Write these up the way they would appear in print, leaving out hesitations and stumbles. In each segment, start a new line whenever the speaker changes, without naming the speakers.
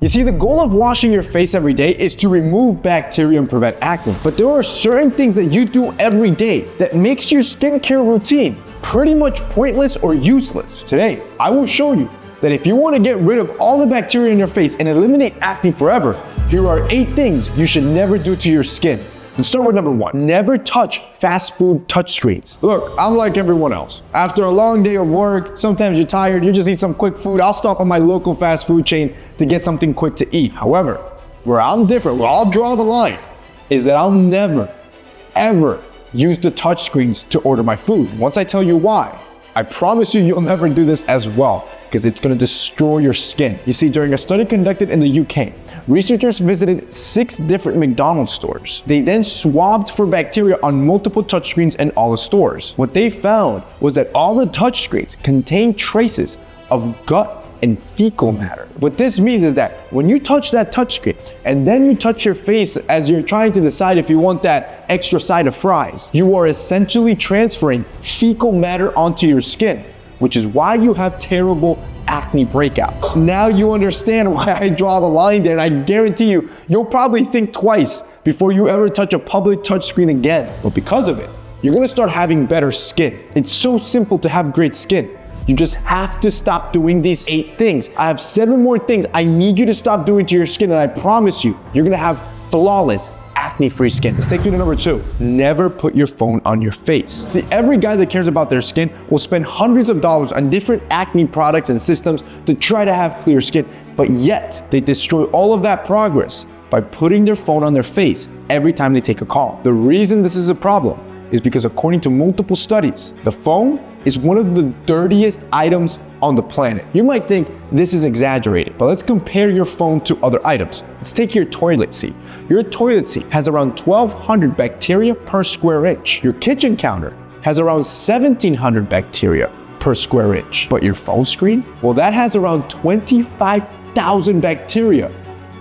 You see, the goal of washing your face every day is to remove bacteria and prevent acne. But there are certain things that you do every day that makes your skincare routine pretty much pointless or useless. Today, I will show you that if you want to get rid of all the bacteria in your face and eliminate acne forever, here are 8 things you should never do to your skin. Let's start with number 1. Never touch fast food touchscreens. Look, I'm like everyone else. After a long day of work, sometimes you're tired, you just need some quick food. I'll stop at my local fast food chain to get something quick to eat. However, where I'm different, where I'll draw the line, is that I'll never, ever use the touchscreens to order my food. Once I tell you why, I promise you'll never do this as well, because it's going to destroy your skin. You see, during a study conducted in the UK, researchers visited 6 different McDonald's stores. They then swabbed for bacteria on multiple touchscreens in all the stores. What they found was that all the touchscreens contained traces of gut and fecal matter. What this means is that when you touch that touchscreen and then you touch your face as you're trying to decide if you want that extra side of fries, you are essentially transferring fecal matter onto your skin, which is why you have terrible acne breakouts. Now you understand why I draw the line there, and I guarantee you, you'll probably think twice before you ever touch a public touchscreen again. But because of it, you're gonna start having better skin. It's so simple to have great skin. You just have to stop doing these 8 things. I have 7 more things I need you to stop doing to your skin, and I promise you, you're gonna have flawless, acne-free skin. Let's take you to number 2. Never put your phone on your face. See, every guy that cares about their skin will spend hundreds of dollars on different acne products and systems to try to have clear skin, but yet they destroy all of that progress by putting their phone on their face every time they take a call. The reason this is a problem is because according to multiple studies, the phone is one of the dirtiest items on the planet. You might think this is exaggerated, but let's compare your phone to other items. Let's take your toilet seat. Your toilet seat has around 1,200 bacteria per square inch. Your kitchen counter has around 1,700 bacteria per square inch. But your phone screen? Well, that has around 25,000 bacteria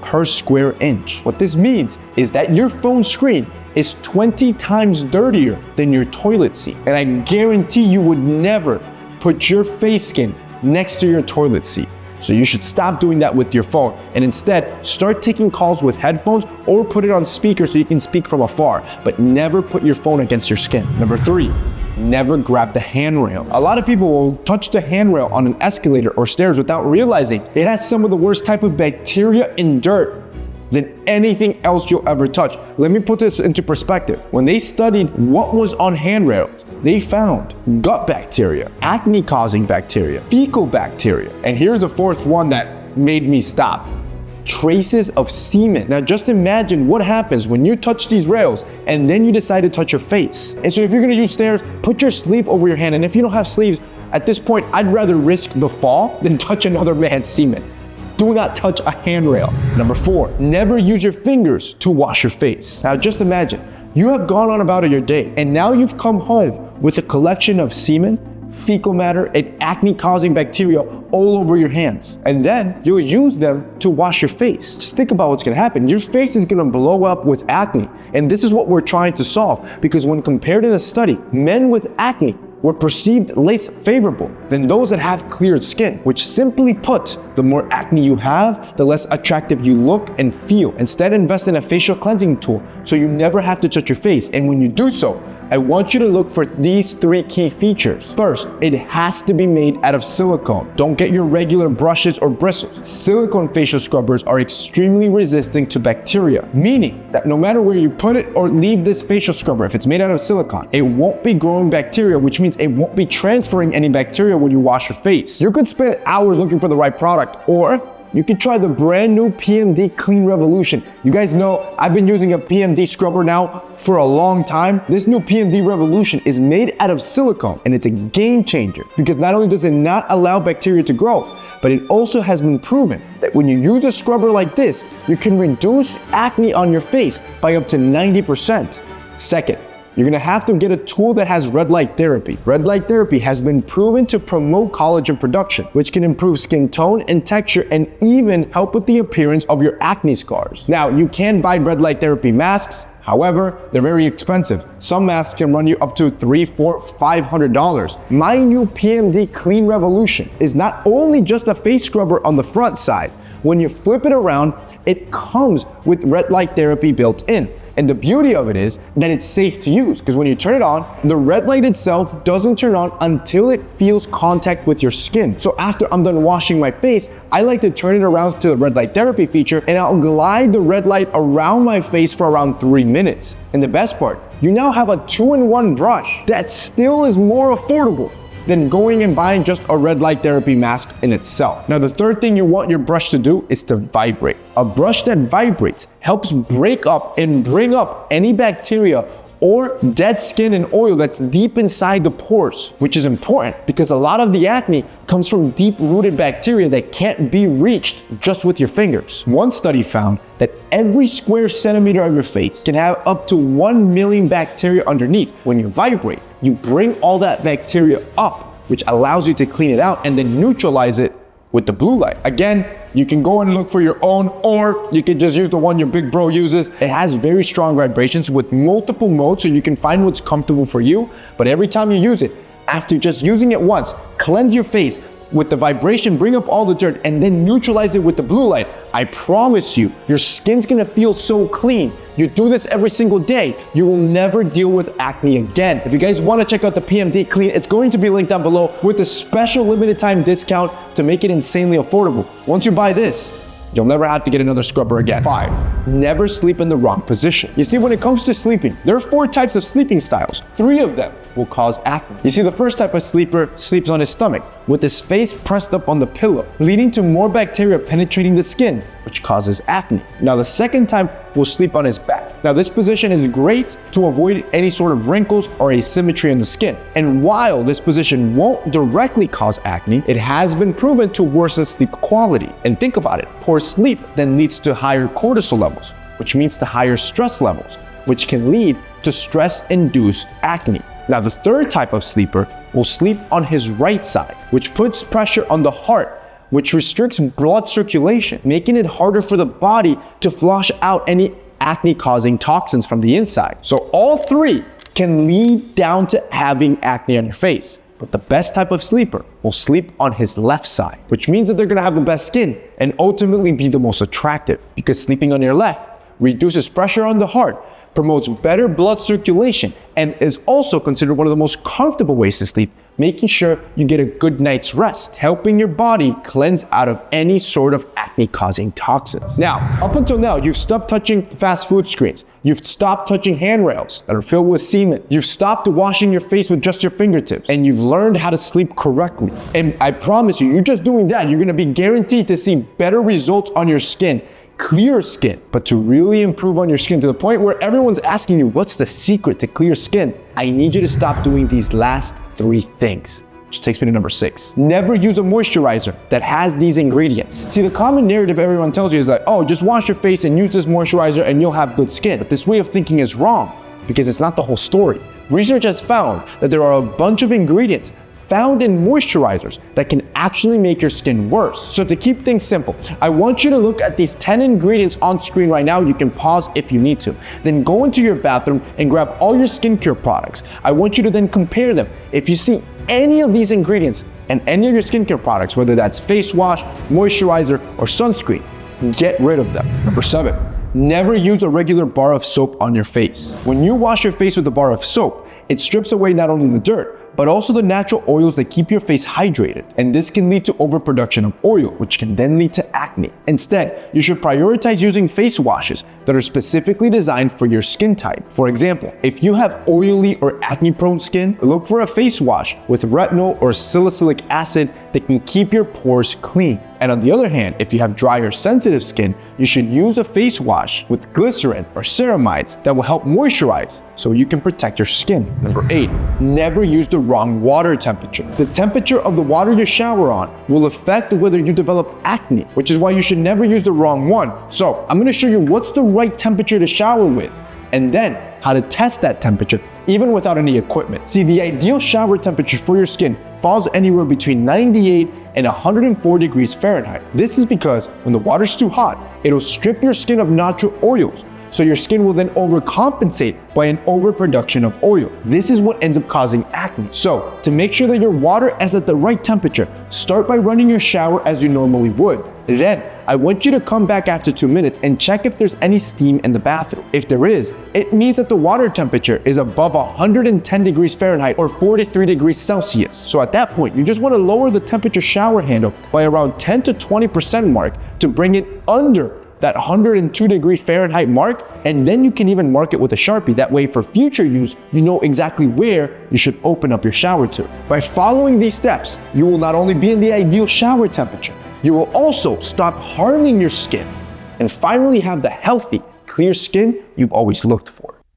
per square inch. What this means is that your phone screen is 20 times dirtier than your toilet seat. And I guarantee you would never put your face skin next to your toilet seat. So you should stop doing that with your phone and instead start taking calls with headphones or put it on speaker so you can speak from afar, but never put your phone against your skin. Number 3, never grab the handrail. A lot of people will touch the handrail on an escalator or stairs without realizing it has some of the worst type of bacteria and dirt than anything else you'll ever touch. Let me put this into perspective. When they studied what was on handrails, they found gut bacteria, acne-causing bacteria, fecal bacteria, and here's the 4th one that made me stop. Traces of semen. Now just imagine what happens when you touch these rails and then you decide to touch your face. And so if you're gonna use stairs, put your sleeve over your hand, and if you don't have sleeves, at this point, I'd rather risk the fall than touch another man's semen. Do not touch a handrail. Number 4, never use your fingers to wash your face. Now just imagine, you have gone on about your day and now you've come home with a collection of semen, fecal matter, and acne-causing bacteria all over your hands. And then you'll use them to wash your face. Just think about what's gonna happen. Your face is gonna blow up with acne. And this is what we're trying to solve, because when compared in a study, men with acne were perceived less favorable than those that have cleared skin, which simply put, the more acne you have, the less attractive you look and feel. Instead, invest in a facial cleansing tool so you never have to touch your face. And when you do so, I want you to look for these 3 key features. First, it has to be made out of silicone. Don't get your regular brushes or bristles. Silicone facial scrubbers are extremely resistant to bacteria, meaning that no matter where you put it or leave this facial scrubber, if it's made out of silicone, it won't be growing bacteria, which means it won't be transferring any bacteria when you wash your face. You could spend hours looking for the right product, or you can try the brand new PMD Clean Revolution. You guys know I've been using a PMD scrubber now for a long time. This new PMD Revolution is made out of silicone, and it's a game changer because not only does it not allow bacteria to grow, but it also has been proven that when you use a scrubber like this, you can reduce acne on your face by up to 90%. Second, you're gonna have to get a tool that has red light therapy. Red light therapy has been proven to promote collagen production, which can improve skin tone and texture and even help with the appearance of your acne scars. Now, you can buy red light therapy masks. However, they're very expensive. Some masks can run you up to $300, $400, $500. My new PMD Clean Revolution is not only just a face scrubber on the front side, When you flip it around, it comes with red light therapy built in. And the beauty of it is that it's safe to use, because when you turn it on, the red light itself doesn't turn on until it feels contact with your skin. So after I'm done washing my face, I like to turn it around to the red light therapy feature, and I'll glide the red light around my face for around 3 minutes. And the best part, you now have a 2-in-1 brush that still is more affordable than going and buying just a red light therapy mask in itself. Now, the third thing you want your brush to do is to vibrate. A brush that vibrates helps break up and bring up any bacteria or dead skin and oil that's deep inside the pores, which is important because a lot of the acne comes from deep-rooted bacteria that can't be reached just with your fingers. One study found that every square centimeter of your face can have up to 1 million bacteria underneath. When you vibrate, you bring all that bacteria up, which allows you to clean it out and then neutralize it with the blue light. Again, you can go and look for your own, or you can just use the one your big bro uses. It has very strong vibrations with multiple modes, so you can find what's comfortable for you. But every time you use it, after just using it once, cleanse your face with the vibration, bring up all the dirt, and then neutralize it with the blue light. I promise you, your skin's gonna feel so clean. You do this every single day, you will never deal with acne again. If you guys wanna check out the PMD Clean, it's going to be linked down below with a special limited time discount to make it insanely affordable. Once you buy this, you'll never have to get another scrubber again. 5, never sleep in the wrong position. You see, when it comes to sleeping, there are 4 types of sleeping styles. 3 of them will cause acne. You see, the first type of sleeper sleeps on his stomach with his face pressed up on the pillow, leading to more bacteria penetrating the skin, which causes acne. Now, the second type will sleep on his back. Now, this position is great to avoid any sort of wrinkles or asymmetry in the skin. And while this position won't directly cause acne, it has been proven to worsen sleep quality. And think about it, poor sleep then leads to higher cortisol levels, which means to higher stress levels, which can lead to stress-induced acne. Now, the third type of sleeper will sleep on his right side, which puts pressure on the heart, which restricts blood circulation, making it harder for the body to flush out any acne-causing toxins from the inside. So all 3 can lead down to having acne on your face. But the best type of sleeper will sleep on his left side, which means that they're gonna have the best skin and ultimately be the most attractive, because sleeping on your left reduces pressure on the heart, promotes better blood circulation, and is also considered one of the most comfortable ways to sleep, making sure you get a good night's rest, helping your body cleanse out of any sort of acne-causing toxins. Now, up until now, you've stopped touching fast food screens. You've stopped touching handrails that are filled with semen. You've stopped washing your face with just your fingertips, and you've learned how to sleep correctly. And I promise you, you're just doing that, you're gonna be guaranteed to see better results on your skin, clear skin. But to really improve on your skin to the point where everyone's asking you, what's the secret to clear skin? I need you to stop doing these last 3 things. Which takes me to number 6. Never use a moisturizer that has these ingredients. See, the common narrative everyone tells you is like, oh, just wash your face and use this moisturizer and you'll have good skin. But this way of thinking is wrong, because it's not the whole story. Research has found that there are a bunch of ingredients found in moisturizers that can actually make your skin worse. So to keep things simple, I want you to look at these 10 ingredients on screen right now. You can pause if you need to. Then go into your bathroom and grab all your skincare products. I want you to then compare them. If you see any of these ingredients and any of your skincare products, whether that's face wash, moisturizer, or sunscreen, get rid of them. Number 7, never use a regular bar of soap on your face. When you wash your face with a bar of soap, it strips away not only the dirt, but also the natural oils that keep your face hydrated. And this can lead to overproduction of oil, which can then lead to acne. Instead, you should prioritize using face washes that are specifically designed for your skin type. For example, if you have oily or acne-prone skin, look for a face wash with retinol or salicylic acid that can keep your pores clean. And on the other hand, if you have dry or sensitive skin, you should use a face wash with glycerin or ceramides that will help moisturize so you can protect your skin. Number 8, never use the wrong water temperature. The temperature of the water you shower on will affect whether you develop acne, which is why you should never use the wrong one. So I'm gonna show you what's the right temperature to shower with, and then how to test that temperature even without any equipment. See, the ideal shower temperature for your skin falls anywhere between 98 and 104 degrees Fahrenheit. This is because when the water's too hot, it'll strip your skin of natural oils, so your skin will then overcompensate by an overproduction of oil. This is what ends up causing acne. So to make sure that your water is at the right temperature, start by running your shower as you normally would. Then, I want you to come back after 2 minutes and check if there's any steam in the bathroom. If there is, it means that the water temperature is above 110 degrees Fahrenheit or 43 degrees Celsius. So at that point, you just want to lower the temperature shower handle by around 10 to 20% mark to bring it under that 102 degree Fahrenheit mark, and then you can even mark it with a Sharpie. That way for future use, you know exactly where you should open up your shower to. By following these steps, you will not only be in the ideal shower temperature, you will also stop harming your skin and finally have the healthy, clear skin you've always looked for.